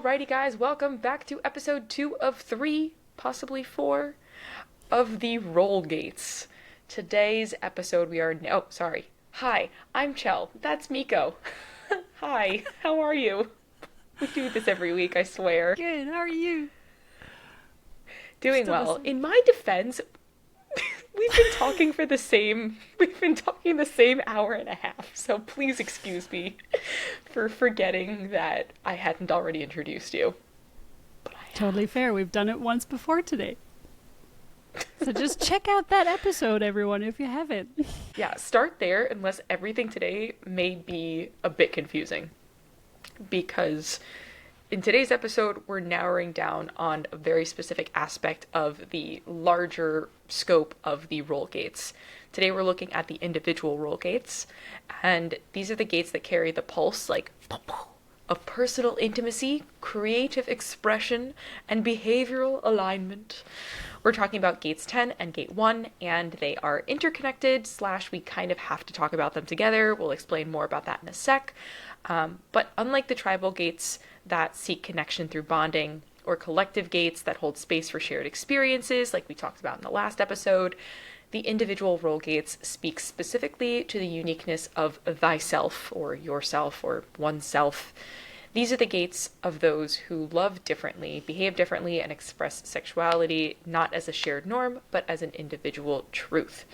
Alrighty guys, welcome back to episode 2 of 3, possibly 4, of the Roll Gates. Today's episode Hi, I'm Cel. That's Miko. Hi, how are you? We do this every week, I swear. Good, how are you? Doing Still well. the same. In my defense, we've been talking the same hour and a half, so please excuse me for forgetting that I hadn't already introduced you. But I have. Totally fair. We've done it once before today. So just check out that episode, everyone, if you haven't. Yeah, start there unless everything today may be a bit confusing. Because in today's episode, we're narrowing down on a very specific aspect of the larger scope of the roll gates. Today we're looking at the individual roll gates, and these are the gates that carry the pulse, like, of personal intimacy, creative expression, and behavioral alignment. We're talking about gates 10 and gate 1, and they are interconnected, / we kind of have to talk about them together. We'll explain more about that in a sec. But unlike the tribal gates that seek connection through bonding, or collective gates that hold space for shared experiences, like we talked about in the last episode, the individual roll gates speak specifically to the uniqueness of thyself, or yourself, or oneself. These are the gates of those who love differently, behave differently, and express sexuality not as a shared norm, but as an individual truth.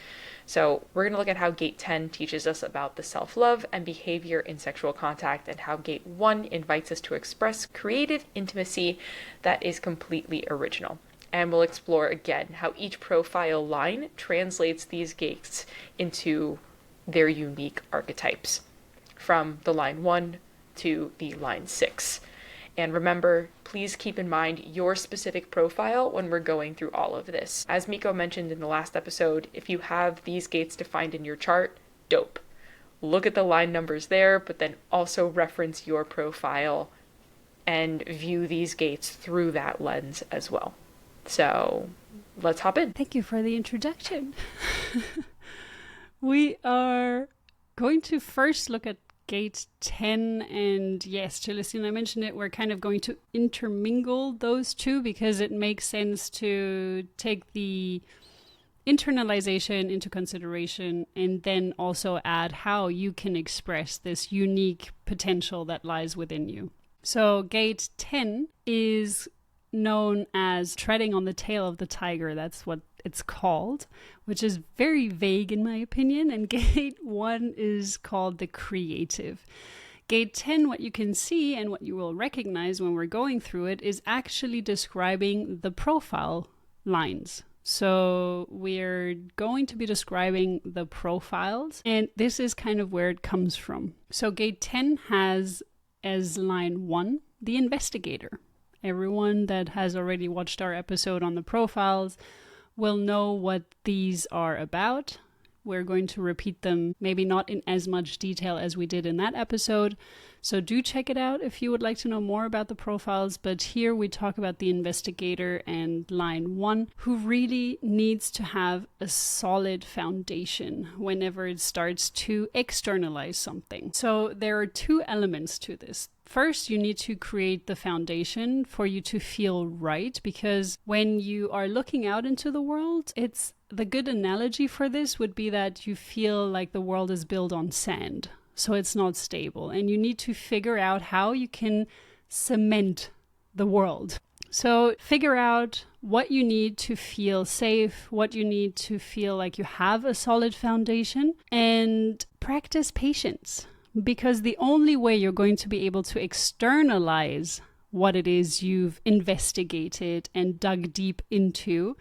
So we're going to look at how Gate 10 teaches us about the self-love and behavior in sexual contact, and how Gate 1 invites us to express creative intimacy that is completely original. And we'll explore again how each profile line translates these gates into their unique archetypes, from the line 1 to the line 6. And remember, please keep in mind your specific profile when we're going through all of this. As Miko mentioned in the last episode, if you have these gates defined in your chart, dope. Look at the line numbers there, but then also reference your profile and view these gates through that lens as well. So let's hop in. Thank you for the introduction. We are going to first look at Gate 10, and yes, Celestine, I mentioned it, we're kind of going to intermingle those two because it makes sense to take the internalization into consideration and then also add how you can express this unique potential that lies within you. So Gate 10 is known as treading on the tail of the tiger. That's what it's called, which is very vague in my opinion. And Gate 1 is called the creative. Gate 10, what you can see and what you will recognize when we're going through it, is actually describing the profile lines. So we're going to be describing the profiles, and this is kind of where it comes from. So Gate 10 has as line 1 the investigator. Everyone that has already watched our episode on the profiles will know what these are about. We're going to repeat them, maybe not in as much detail as we did in that episode. So do check it out if you would like to know more about the profiles. But here we talk about the investigator and line 1, who really needs to have a solid foundation whenever it starts to externalize something. So there are 2 elements to this. First, you need to create the foundation for you to feel right, because when you are looking out into the world, the good analogy for this would be that you feel like the world is built on sand, so it's not stable, and you need to figure out how you can cement the world. So figure out what you need to feel safe, what you need to feel like you have a solid foundation, and practice patience. Because the only way you're going to be able to externalize what it is you've investigated and dug deep into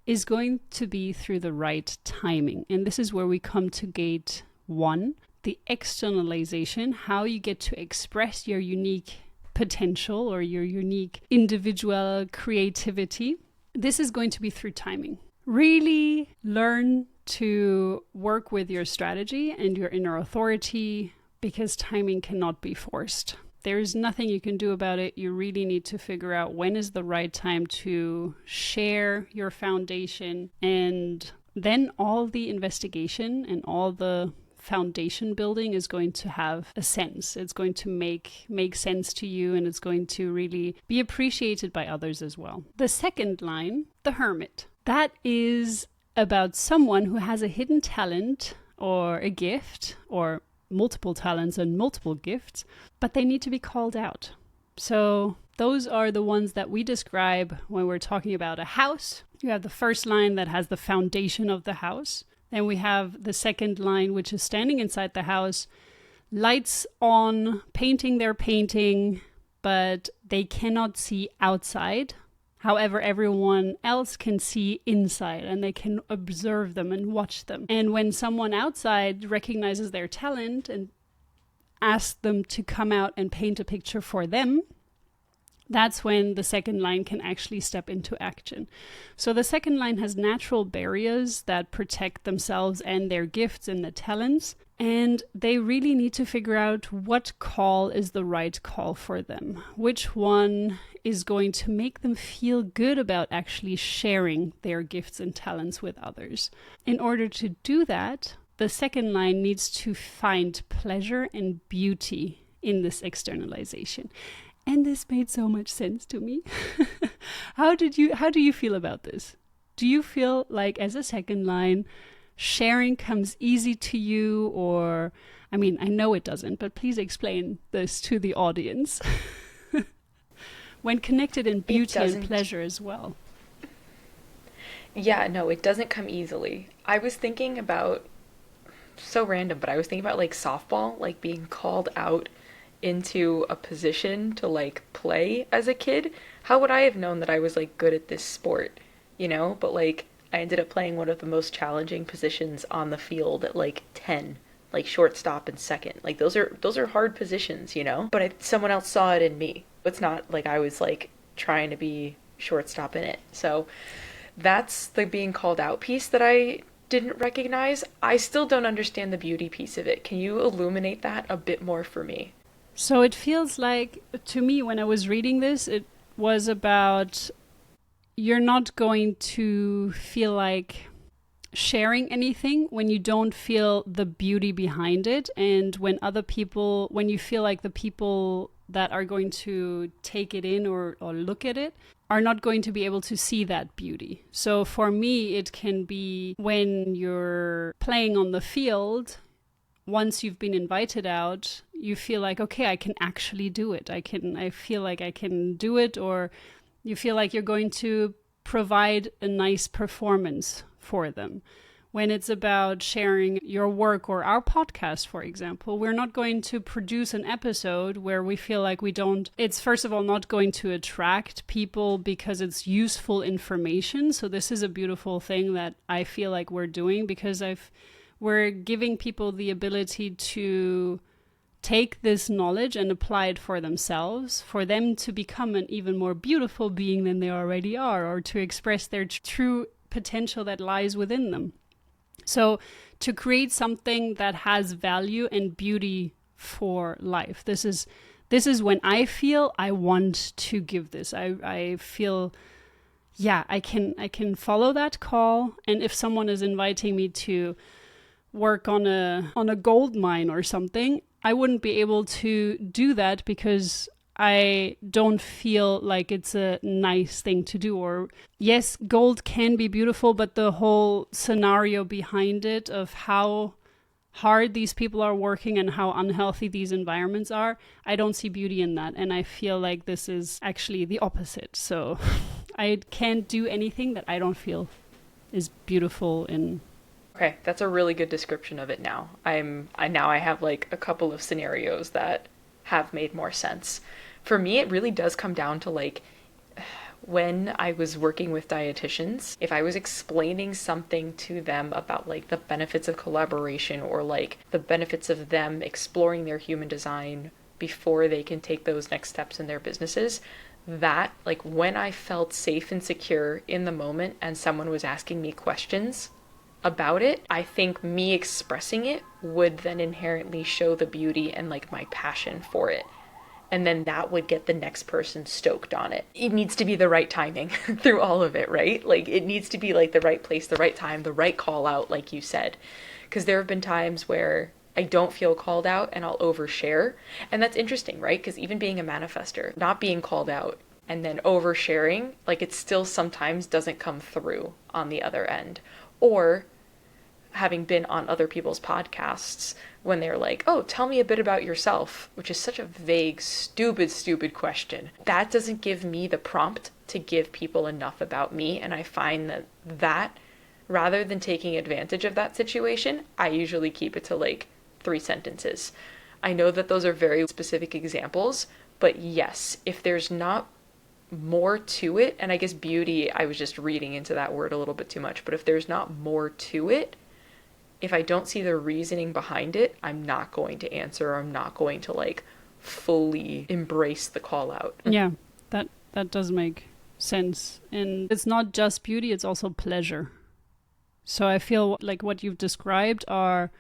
is going to be through the right timing. And this is where we come to Gate 1, the externalization, how you get to express your unique potential or your unique individual creativity. This is going to be through timing. Really learn to work with your strategy and your inner authority, because timing cannot be forced. There is nothing you can do about it. You really need to figure out when is the right time to share your foundation, and then all the investigation and all the foundation building is going to have a sense. It's going to make sense to you, and it's going to really be appreciated by others as well. The second line, the hermit, that is about someone who has a hidden talent or a gift, or multiple talents and multiple gifts, but they need to be called out. So those are the ones that we describe when we're talking about a house. You have the first line that has the foundation of the house. Then we have the second line, which is standing inside the house, lights on, painting their painting, but they cannot see outside. However, everyone else can see inside, and they can observe them and watch them. And when someone outside recognizes their talent and asks them to come out and paint a picture for them, that's when the second line can actually step into action. So the second line has natural barriers that protect themselves and their gifts and the talents. And they really need to figure out what call is the right call for them. Which one is going to make them feel good about actually sharing their gifts and talents with others. In order to do that, the second line needs to find pleasure and beauty in this externalization. And this made so much sense to me. How do you feel about this? Do you feel like, as a second line, sharing comes easy to you? Or, I mean, I know it doesn't, but please explain this to the audience. When connected in beauty and pleasure as well. Yeah, no, it doesn't come easily. I was thinking about, so random, but I was thinking about like softball, like being called out into a position to like play as a kid. How would I have known that I was like good at this sport, you know? But like I ended up playing one of the most challenging positions on the field at like 10, like shortstop and second. Like those are hard positions, you know? But someone else saw it in me. It's not like I was like trying to be shortstop in it. So that's the being called out piece that I didn't recognize. I still don't understand the beauty piece of it. Can you illuminate that a bit more for me? So it feels like, to me, when I was reading this, it was about you're not going to feel like sharing anything when you don't feel the beauty behind it. And when you feel like the people that are going to take it in or look at it are not going to be able to see that beauty. So for me, it can be when you're playing on the field. Once you've been invited out, you feel like, okay, I can actually do it. I feel like I can do it, or you feel like you're going to provide a nice performance for them. When it's about sharing your work or our podcast, for example, we're not going to produce an episode where we feel like it's first of all not going to attract people because it's useful information. So this is a beautiful thing that I feel like we're doing, because we're giving people the ability to take this knowledge and apply it for themselves, for them to become an even more beautiful being than they already are, or to express their true potential that lies within them. So to create something that has value and beauty for life. This is when I feel I want to give this. I feel, yeah, I can follow that call. And if someone is inviting me to work on a gold mine or something, I wouldn't be able to do that because I don't feel like it's a nice thing to do. Or yes, gold can be beautiful, but the whole scenario behind it of how hard these people are working and how unhealthy these environments are, I don't see beauty in that. And I feel like this is actually the opposite. So I can't do anything that I don't feel is beautiful in. Okay, that's a really good description of it now. I have like a couple of scenarios that have made more sense. For me, it really does come down to like when I was working with dietitians, if I was explaining something to them about like the benefits of collaboration or like the benefits of them exploring their human design before they can take those next steps in their businesses, that like when I felt safe and secure in the moment and someone was asking me questions about it, I think me expressing it would then inherently show the beauty and like my passion for it. And then that would get the next person stoked on it. It needs to be the right timing through all of it, right? Like it needs to be like the right place, the right time, the right call out, like you said. Because there have been times where I don't feel called out and I'll overshare. And that's interesting, right? Because even being a manifester, not being called out and then oversharing, like it still sometimes doesn't come through on the other end. Or having been on other people's podcasts when they're like, oh, tell me a bit about yourself, which is such a vague, stupid question. That doesn't give me the prompt to give people enough about me. And I find that rather than taking advantage of that situation, I usually keep it to like 3 sentences. I know that those are very specific examples, but yes, if there's not more to it, and I guess beauty, I was just reading into that word a little bit too much, but if there's not more to it, if I don't see the reasoning behind it, I'm not going to answer, or I'm not going to like fully embrace the call out. Yeah, that does make sense. And it's not just beauty, it's also pleasure. So I feel like what you've described are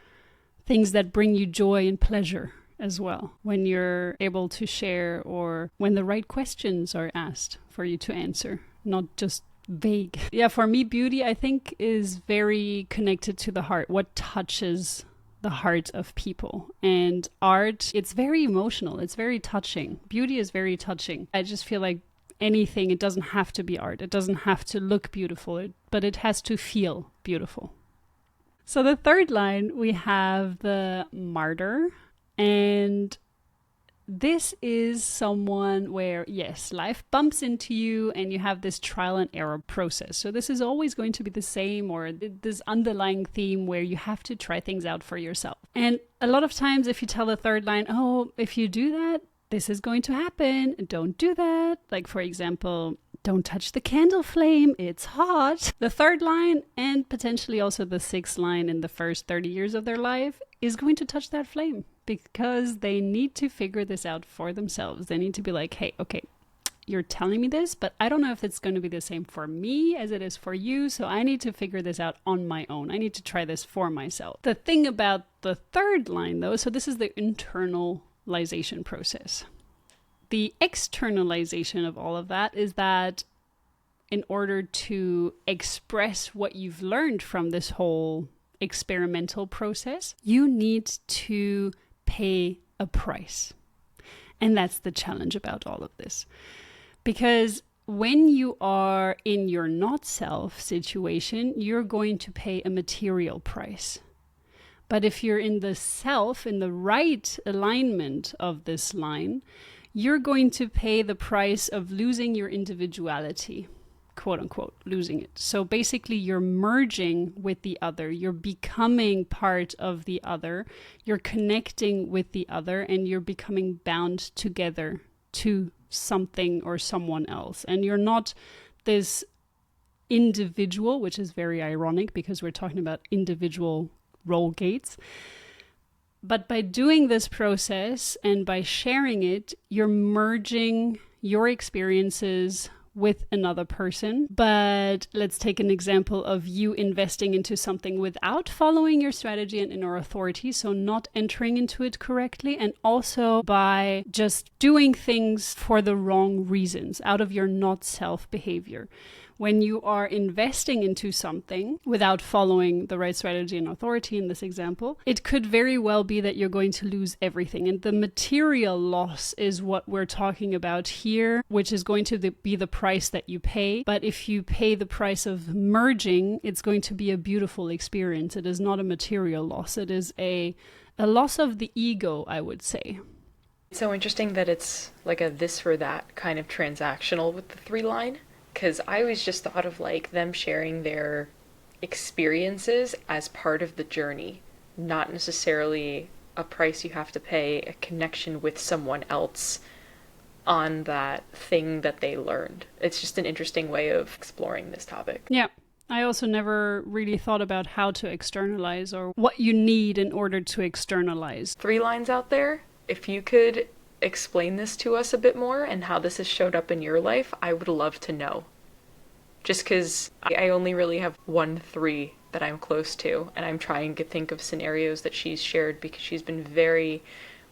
things that bring you joy and pleasure as well, when you're able to share or when the right questions are asked for you to answer, not just vague. Yeah, for me, beauty, I think, is very connected to the heart, what touches the heart of people. And art, it's very emotional, it's very touching. Beauty is very touching. I just feel like anything, it doesn't have to be art, it doesn't have to look beautiful, but it has to feel beautiful. So the third line, we have the martyr. And this is someone where, yes, life bumps into you and you have this trial and error process. So this is always going to be the same, or this underlying theme where you have to try things out for yourself. And a lot of times if you tell the third line, oh, if you do that, this is going to happen. Don't do that. Like, for example, don't touch the candle flame, it's hot. The third line, and potentially also the 6th line in the first 30 years of their life, is going to touch that flame because they need to figure this out for themselves. They need to be like, hey, okay, you're telling me this, but I don't know if it's going to be the same for me as it is for you. So I need to figure this out on my own. I need to try this for myself. The thing about the third line, though, so this is the internalization process. The externalization of all of that is that in order to express what you've learned from this whole experimental process, you need to pay a price. And that's the challenge about all of this. Because when you are in your not self situation, you're going to pay a material price. But if you're in the self, in the right alignment of this line, you're going to pay the price of losing your individuality, quote unquote, losing it. So basically you're merging with the other, you're becoming part of the other, you're connecting with the other, and you're becoming bound together to something or someone else. And you're not this individual, which is very ironic because we're talking about individual role gates. But by doing this process and by sharing it, you're merging your experiences with another person. But let's take an example of you investing into something without following your strategy and inner authority, so not entering into it correctly, and also by just doing things for the wrong reasons out of your not self behavior. When you are investing into something without following the right strategy and authority in this example, it could very well be that you're going to lose everything. And the material loss is what we're talking about here, which is going to be the price that you pay. But if you pay the price of merging, it's going to be a beautiful experience. It is not a material loss. It is a loss of the ego, I would say. It's so interesting that it's like a this for that kind of transactional with the 3 line. Because I always just thought of like them sharing their experiences as part of the journey, not necessarily a price you have to pay, a connection with someone else on that thing that they learned. It's just an interesting way of exploring this topic. Yeah. I also never really thought about how to externalize or what you need in order to externalize. 3 lines out there, if you could explain this to us a bit more and how this has showed up in your life, I would love to know. Just because I only really have 1 3 that I'm close to, and I'm trying to think of scenarios that she's shared because she's been very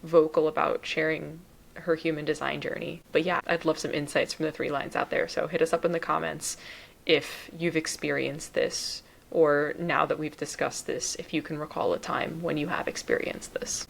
vocal about sharing her human design journey. But yeah, I'd love some insights from the 3 lines out there, so hit us up in the comments if you've experienced this or now that we've discussed this, if you can recall a time when you have experienced this.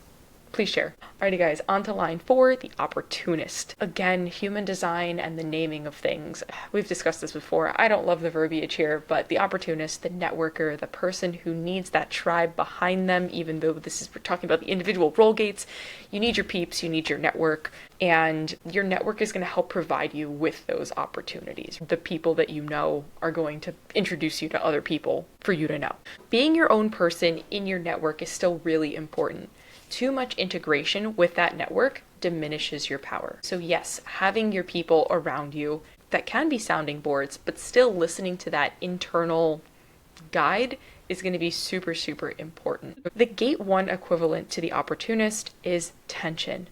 Please share. Alrighty guys, on to line 4, the opportunist. Again, human design and the naming of things. We've discussed this before. I don't love the verbiage here, but the opportunist, the networker, the person who needs that tribe behind them, even though we're talking about the individual role gates, you need your peeps, you need your network, and your network is going to help provide you with those opportunities. The people that you know are going to introduce you to other people for you to know. Being your own person in your network is still really important. Too much integration with that network diminishes your power. So yes, having your people around you that can be sounding boards, but still listening to that internal guide is going to be super, super important. The gate 1 equivalent to the opportunist is tension.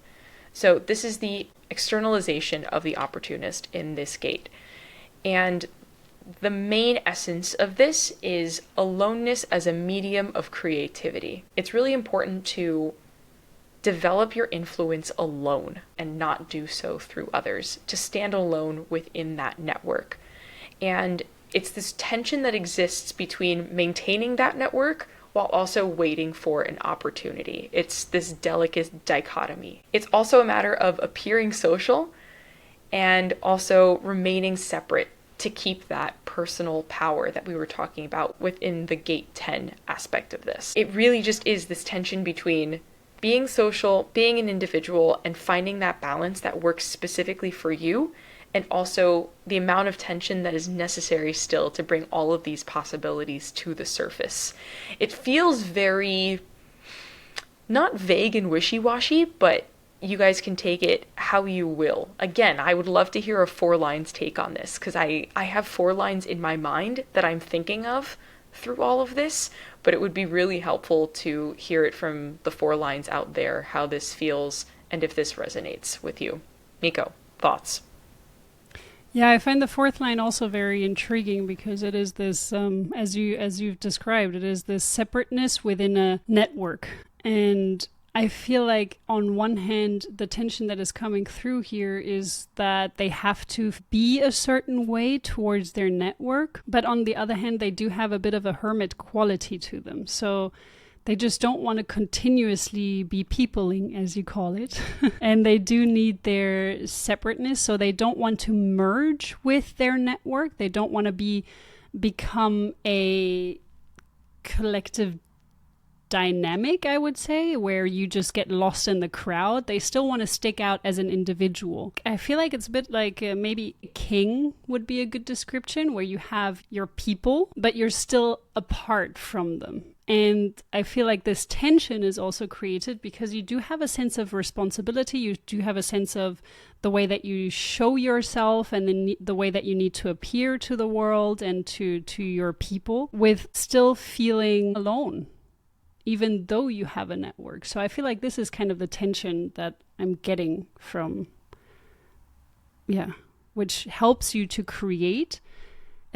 So this is the externalization of the opportunist in this gate. And the main essence of this is aloneness as a medium of creativity. It's really important to develop your influence alone and not do so through others, to stand alone within that network. And it's this tension that exists between maintaining that network while also waiting for an opportunity. It's this delicate dichotomy. It's also a matter of appearing social and also remaining separate to keep that personal power that we were talking about within the gate 10 aspect of this. It really just is this tension between being social, being an individual, and finding that balance that works specifically for you, and also the amount of tension that is necessary still to bring all of these possibilities to the surface. It feels very, not vague and wishy-washy, but you guys can take it how you will. Again, I would love to hear a 4 lines take on this, because I have 4 lines in my mind that I'm thinking of through all of this, but it would be really helpful to hear it from the 4 lines out there, how this feels and if this resonates with you. Miko, thoughts? Yeah, I find the 4th line also very intriguing because it is this, as you've described, it is this separateness within a network. And I feel like on one hand, the tension that is coming through here is that they have to be a certain way towards their network. But on the other hand, they do have a bit of a hermit quality to them. So they just don't want to continuously be peopling, as you call it. And they do need their separateness. So they don't want to merge with their network. They don't want to become a collective dynamic, I would say, where you just get lost in the crowd. They still want to stick out as an individual. I feel like it's a bit like maybe king would be a good description, where you have your people, but you're still apart from them. And I feel like this tension is also created because you do have a sense of responsibility. You do have a sense of the way that you show yourself and the way that you need to appear to the world and to your people, with still feeling alone, even though you have a network. So I feel like this is kind of the tension that I'm getting from, which helps you to create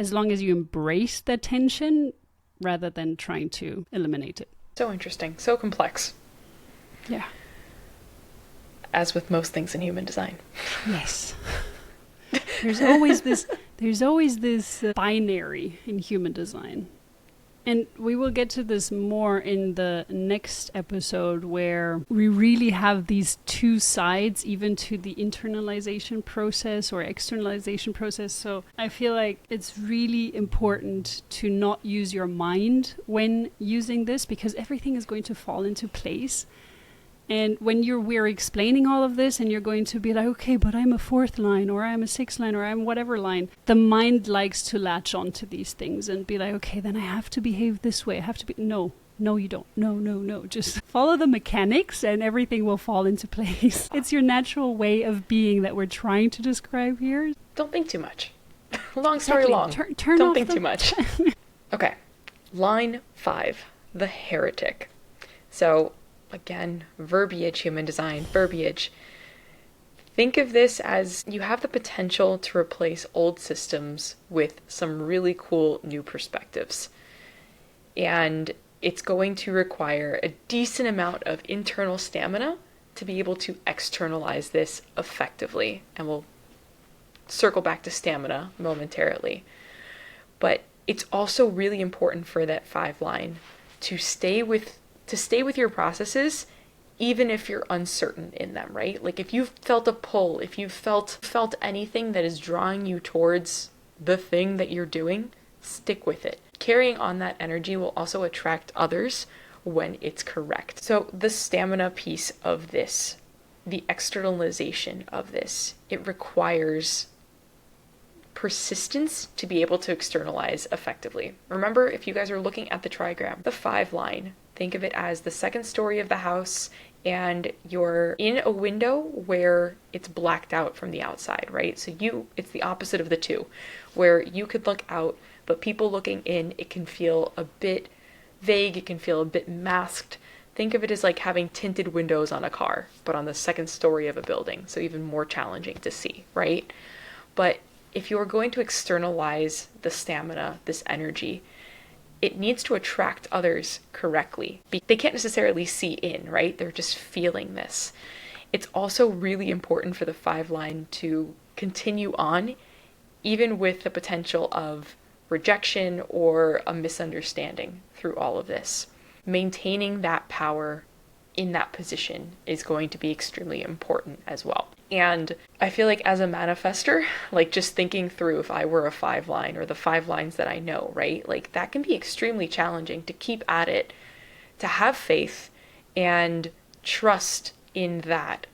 as long as you embrace that tension rather than trying to eliminate it. So interesting, so complex. Yeah. As with most things in human design. Yes. There's always this binary in human design. And we will get to this more in the next episode, where we really have these 2 sides, even to the internalization process or externalization process. So I feel like it's really important to not use your mind when using this, because everything is going to fall into place. And when we're explaining all of this and you're going to be like, okay, but I'm a 4th line, or I'm a 6th line, or I'm whatever line, the mind likes to latch onto these things and be like, okay, then I have to behave this way. I have to be, no, you don't. No. Just follow the mechanics and everything will fall into place. It's your natural way of being that we're trying to describe here. Don't think too much. Long story long. Turn Don't off think too much. Okay. Line 5, the heretic. So, again, verbiage, human design, verbiage. Think of this as you have the potential to replace old systems with some really cool new perspectives. And it's going to require a decent amount of internal stamina to be able to externalize this effectively. And we'll circle back to stamina momentarily. But It's also really important for that 5 line to stay with your processes even if you're uncertain in them, right? Like if you've felt a pull, if you've felt anything that is drawing you towards the thing that you're doing, stick with it. Carrying on that energy will also attract others when it's correct. So the stamina piece of this, the externalization of this, it requires persistence to be able to externalize effectively. Remember, if you guys are looking at the trigram, the 5 line, think of it as the second story of the house and you're in a window where it's blacked out from the outside, right? So it's the opposite of the 2, where you could look out, but people looking in, it can feel a bit vague, it can feel a bit masked. Think of it as like having tinted windows on a car, but on the second story of a building, so even more challenging to see, right? But if you're going to externalize the stamina, this energy, it needs to attract others correctly. They can't necessarily see in, right? They're just feeling this. It's also really important for the 5 line to continue on, even with the potential of rejection or a misunderstanding through all of this. Maintaining that power in that position is going to be extremely important as well. And I feel like as a manifester, like just thinking through if I were a 5 line or the 5 lines that I know, right? Like that can be extremely challenging to keep at it, to have faith and trust in that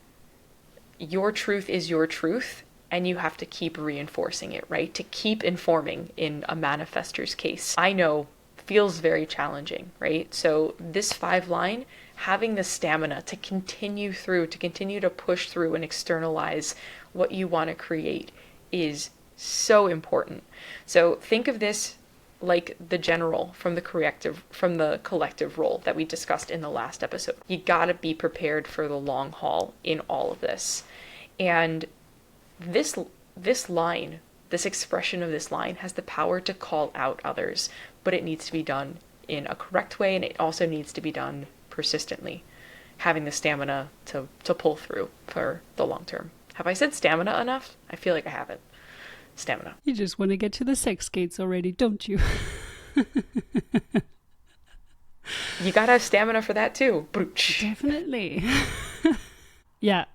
your truth is your truth and you have to keep reinforcing it, right? To keep informing in a manifestor's case. I know feels very challenging, right? So this 5 line, having the stamina to continue to push through and externalize what you want to create is so important. So think of this like the general from the collective role that we discussed in the last episode. You gotta be prepared for the long haul in all of this. And this line, this expression of this line has the power to call out others, but it needs to be done in a correct way, and it also needs to be done persistently, having the stamina to pull through for the long term. Have I said stamina enough? I feel like I haven't. Stamina. You just want to get to the sex gates already, don't you? You gotta have stamina for that too. Definitely. Yeah,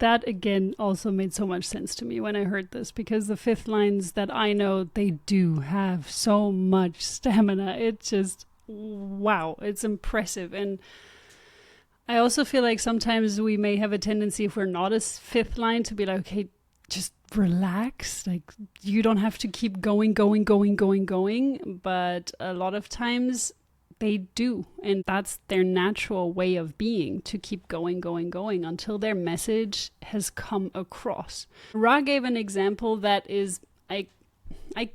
that again also made so much sense to me when I heard this, because the 5th lines that I know, they do have so much stamina. It's just, wow, it's impressive. And I also feel like sometimes we may have a tendency, if we're not a 5th line, to be like, okay, just relax. Like, you don't have to keep going. But a lot of times they do. And that's their natural way of being, to keep going until their message has come across. Ra gave an example that is, I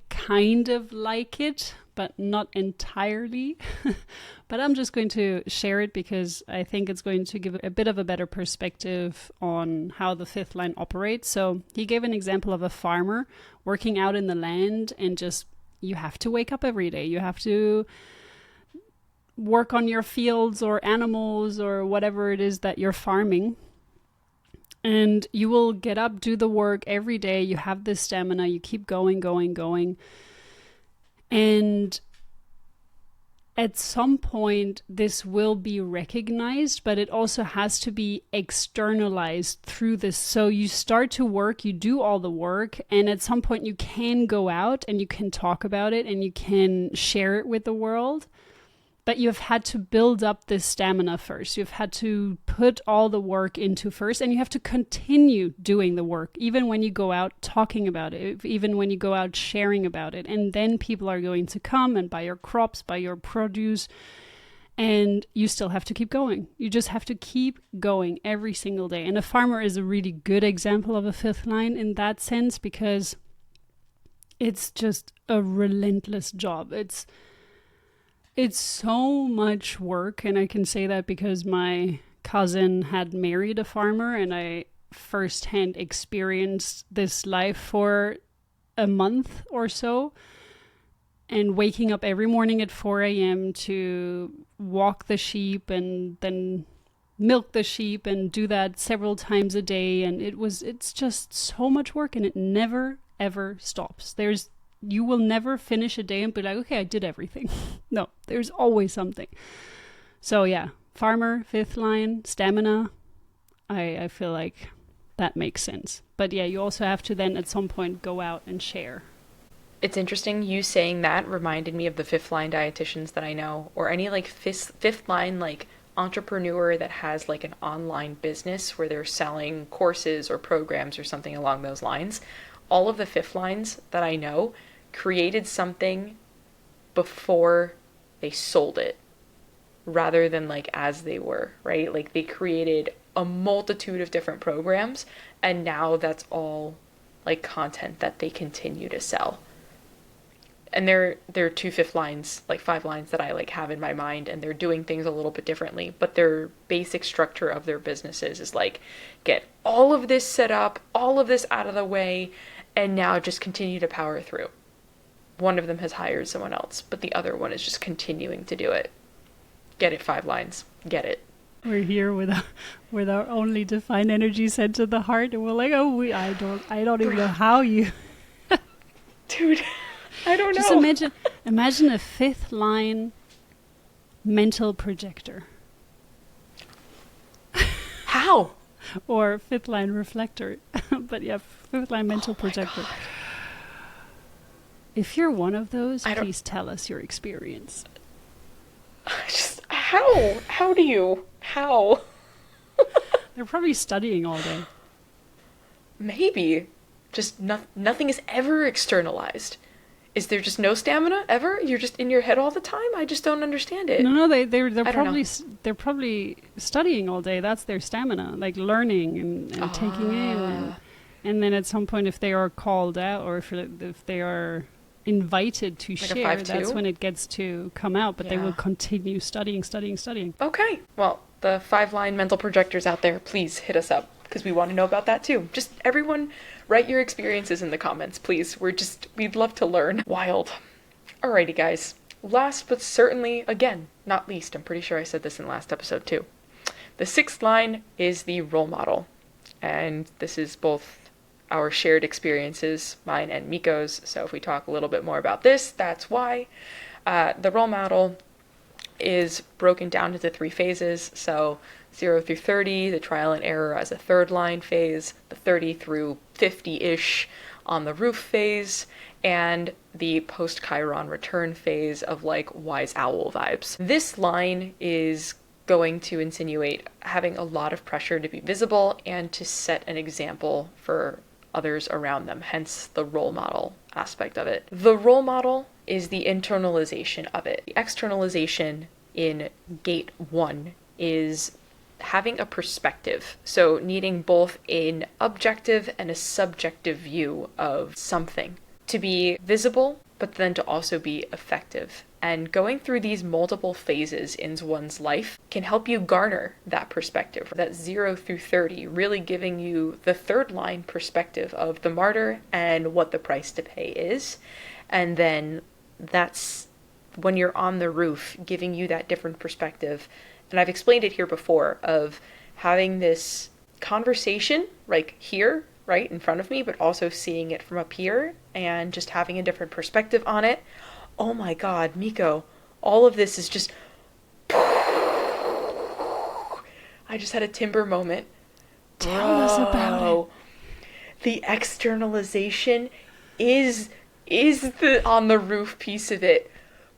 kind of like it, but not entirely. But I'm just going to share it because I think it's going to give a bit of a better perspective on how the 5th line operates. So he gave an example of a farmer working out in the land, and just, you have to wake up every day. You have to work on your fields or animals or whatever it is that you're farming. And you will get up, do the work every day. You have this stamina. You keep going. And at some point, this will be recognized, but it also has to be externalized through this. So you start to work, you do all the work, and at some point you can go out and you can talk about it and you can share it with the world. But you've had to build up this stamina first. You've had to put all the work into first, and you have to continue doing the work, even when you go out talking about it, even when you go out sharing about it. And then people are going to come and buy your crops, buy your produce, and you still have to keep going. You just have to keep going every single day. And a farmer is a really good example of a 5th line in that sense, because it's just a relentless job. It's so much work, and I can say that because my cousin had married a farmer, and I firsthand experienced this life for a month or so, and waking up every morning at 4 a.m. to walk the sheep and then milk the sheep and do that several times a day. And it's just so much work, and it never, ever stops. There's you will never finish a day and be like, okay, I did everything. No, there's always something. So yeah, farmer, fifth line, stamina. I feel like that makes sense. But yeah, you also have to then at some point go out and share. It's interesting, you saying that reminded me of the fifth line dietitians that I know, or any like fifth line like entrepreneur that has like an online business where they're selling courses or programs or something along those lines. All of the fifth lines that I know created something before they sold it rather than like as they were, right? Like they created a multitude of different programs and now that's all like content that they continue to sell. And there are two fifth lines, like five lines that I like have in my mind, and they're doing things a little bit differently, but their basic structure of their businesses is like get all of this set up, all of this out of the way, and now just continue to power through. One of them has hired someone else, but the other one is just continuing to do it. Get it, five lines. Get it. We're here with our only defined energy center, the heart, and we're like, oh, I don't even know how you. Dude, I don't know. Just imagine a fifth line mental projector. How? Or fifth line reflector. But yeah, fifth line mental projector. God. If you're one of those, please tell us your experience. Just how? How do you? How? They're probably studying all day. Maybe. Just nothing is ever externalized. Is there just no stamina ever? You're just in your head all the time? I just don't understand it. No, they're probably studying all day. That's their stamina, like learning and taking in, and then at some point, if they are called out or if they are invited to like share, that's when it gets to come out. But they will continue studying. Okay, well, the 5-line mental projectors out there, please hit us up because we want to know about that too. Just everyone. Write your experiences in the comments, please. We'd love to learn. Wild. Alrighty, guys. Last but certainly, again, not least, I'm pretty sure I said this in the last episode too. The 6th line is the role model. And this is both our shared experiences, mine and Miko's. So if we talk a little bit more about this, that's why. The role model is broken down into 3 phases. So 0 through 30, the trial and error as a 3rd line phase, the 30 through 50-ish on the roof phase, and the post-Chiron return phase of like wise owl vibes. This line is going to insinuate having a lot of pressure to be visible and to set an example for others around them, hence the role model aspect of it. The role model is the internalization of it. The externalization in Gate 1 is having a perspective, so needing both an objective and a subjective view of something to be visible, but then to also be effective. And going through these multiple phases in one's life can help you garner that perspective. That 0 through 30, really giving you the 3rd line perspective of the martyr and what the price to pay is. And then that's when you're on the roof, giving you that different perspective. And I've explained it here before of having this conversation like here, right in front of me, but also seeing it from up here and just having a different perspective on it. Oh my God, Miko, all of this is just... I just had a timber moment. Tell us about it. The externalization is the on the roof piece of it.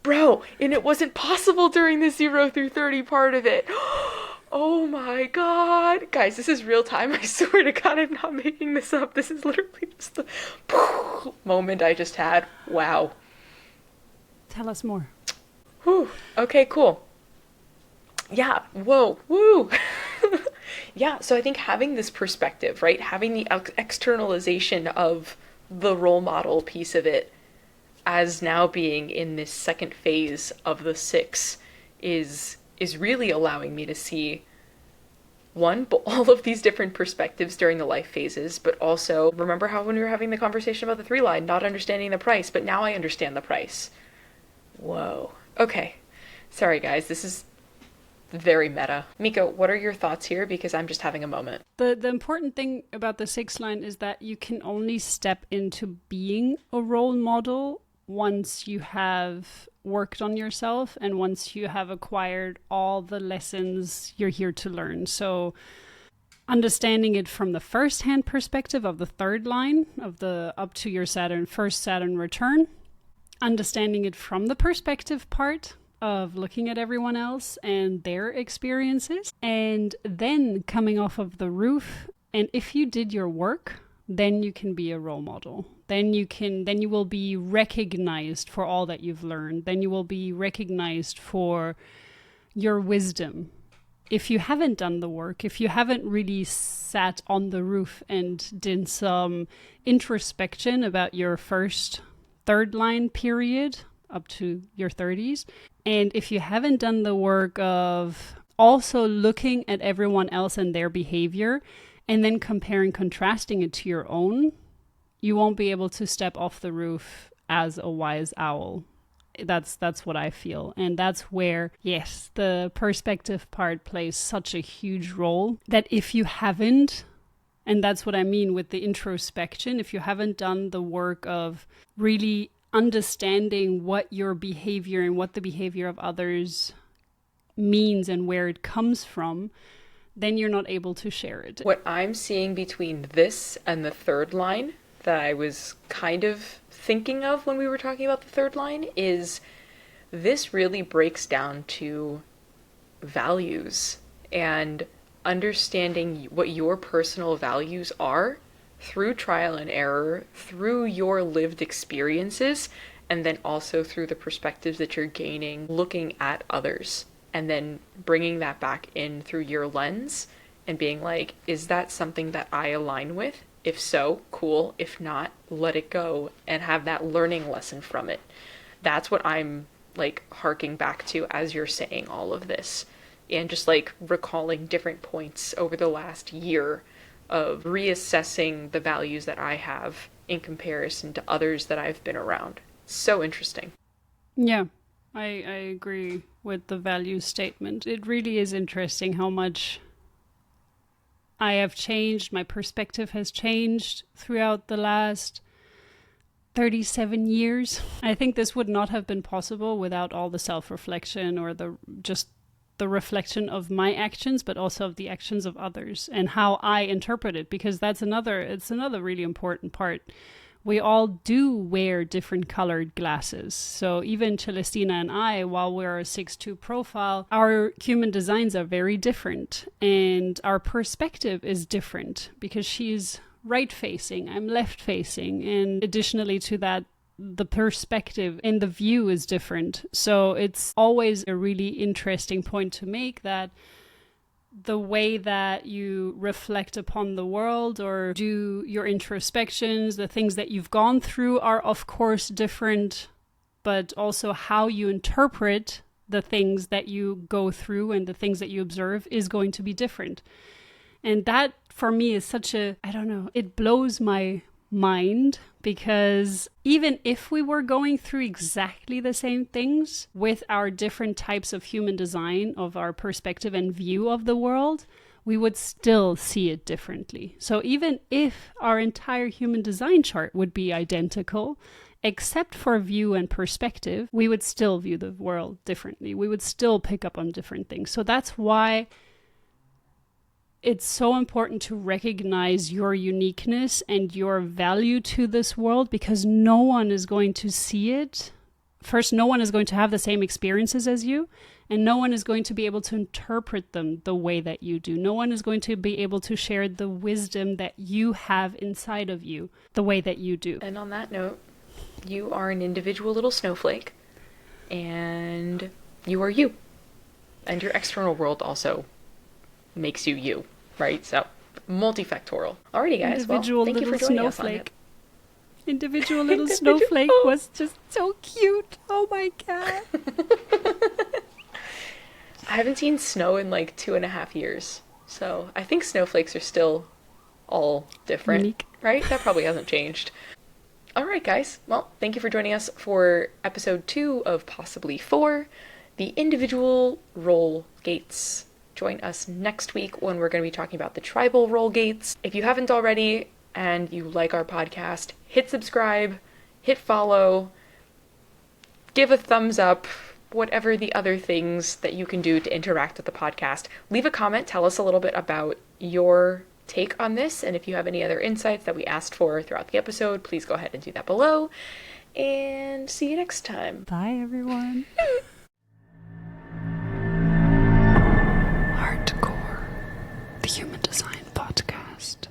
Bro, and it wasn't possible during the 0 through 30 part of it. Oh my God. Guys, this is real time. I swear to God, I'm not making this up. This is literally just the moment I just had. Wow. Tell us more. Whew. Okay, cool. Yeah. Whoa. Woo. Yeah, so I think having this perspective, right? Having the externalization of the role model piece of it as now being in this 2nd phase of the 6 is really allowing me to see all of these different perspectives during the life phases, but also remember how when we were having the conversation about the 3 line, not understanding the price, but now I understand the price. Whoa. Okay. Sorry guys, this is very meta. Miko, what are your thoughts here? Because I'm just having a moment. The important thing about the sixth line is that you can only step into being a role model once you have worked on yourself and once you have acquired all the lessons you're here to learn. So understanding it from the first-hand perspective of the third line of the up to your first Saturn return, understanding it from the perspective part of looking at everyone else and their experiences, and then coming off of the roof. And if you did your work, then you can be a role model. Then you will be recognized for all that you've learned. Then you will be recognized for your wisdom. If you haven't done the work, if you haven't really sat on the roof and did some introspection about your first third line period up to your 30s, and if you haven't done the work of also looking at everyone else and their behavior and then comparing, contrasting it to your own, you won't be able to step off the roof as a wise owl. That's what I feel. And that's where, yes, the perspective part plays such a huge role, that if you haven't, and that's what I mean with the introspection, if you haven't done the work of really understanding what your behavior and what the behavior of others means and where it comes from, then you're not able to share it. What I'm seeing between this and the third line that I was kind of thinking of when we were talking about the third line is this really breaks down to values and understanding what your personal values are through trial and error, through your lived experiences, and then also through the perspectives that you're gaining looking at others, and then bringing that back in through your lens and being like, is that something that I align with? If so, cool. If not, let it go and have that learning lesson from it. That's what I'm like harking back to as you're saying all of this, and just like recalling different points over the last year of reassessing the values that I have in comparison to others that I've been around. So interesting. Yeah, I agree with the value statement. It really is interesting how much I have changed, my perspective has changed throughout the last 37 years. I think this would not have been possible without all the self-reflection or the reflection of my actions, but also of the actions of others and how I interpret it, because it's another really important part. We all do wear different colored glasses. So even Celestina and I, while we're a 6'2" profile, our human designs are very different and our perspective is different because she's right-facing, I'm left-facing. And additionally to that, the perspective and the view is different. So it's always a really interesting point to make that the way that you reflect upon the world or do your introspections, the things that you've gone through are of course different, but also how you interpret the things that you go through and the things that you observe is going to be different. And that for me is such a, I don't know, it blows my mind, because even if we were going through exactly the same things with our different types of human design, of our perspective and view of the world, we would still see it differently. So even if our entire human design chart would be identical, except for view and perspective, we would still view the world differently. We would still pick up on different things. So that's why it's so important to recognize your uniqueness and your value to this world, because no one is going to see it. First, no one is going to have the same experiences as you, and no one is going to be able to interpret them the way that you do. No one is going to be able to share the wisdom that you have inside of you the way that you do. And on that note, you are an individual little snowflake, and you are you. And your external world also makes you you, right? So, multifactorial. Alrighty, guys. Individual well, thank you for joining us on it. Individual little snowflake was just so cute. Oh my god. I haven't seen snow in like 2.5 years. So, I think snowflakes are still all different. Unique. Right? That probably hasn't changed. Alright, guys. Well, thank you for joining us for episode 2 of possibly 4. the individual role gates. Join us next week when we're going to be talking about the tribal role gates. If you haven't already and you like our podcast, hit subscribe, hit follow, give a thumbs up, whatever the other things that you can do to interact with the podcast. Leave a comment, tell us a little bit about your take on this, and if you have any other insights that we asked for throughout the episode, please go ahead and do that below. And see you next time. Bye, everyone. Hardcore, the Human Design Podcast.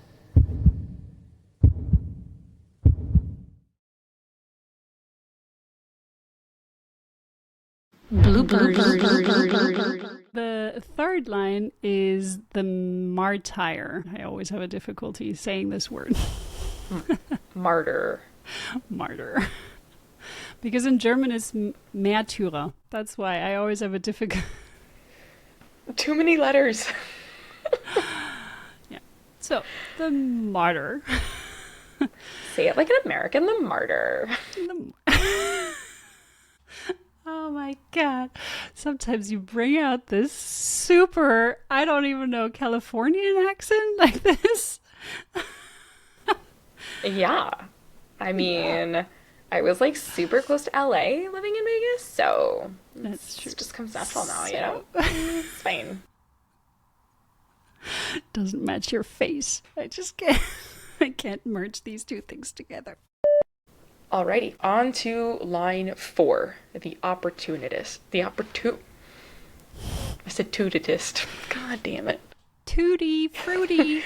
The third line is the martyr. I always have a difficulty saying this word. Martyr. Martyr. Because in German it's Märtyrer. That's why I always have a difficult... Too many letters. Yeah. So, the martyr. Say it like an American, the martyr. Oh my god. Sometimes you bring out this super, I don't even know, Californian accent like this. Yeah. I mean, I was like super close to LA living in Vegas, so That's true. it just comes natural now, you know? It's fine. Doesn't match your face. I just can't. I can't merge these two things together. Alrighty, on to line 4, the opportunist. I said tootist. God damn it. Tutti fruity.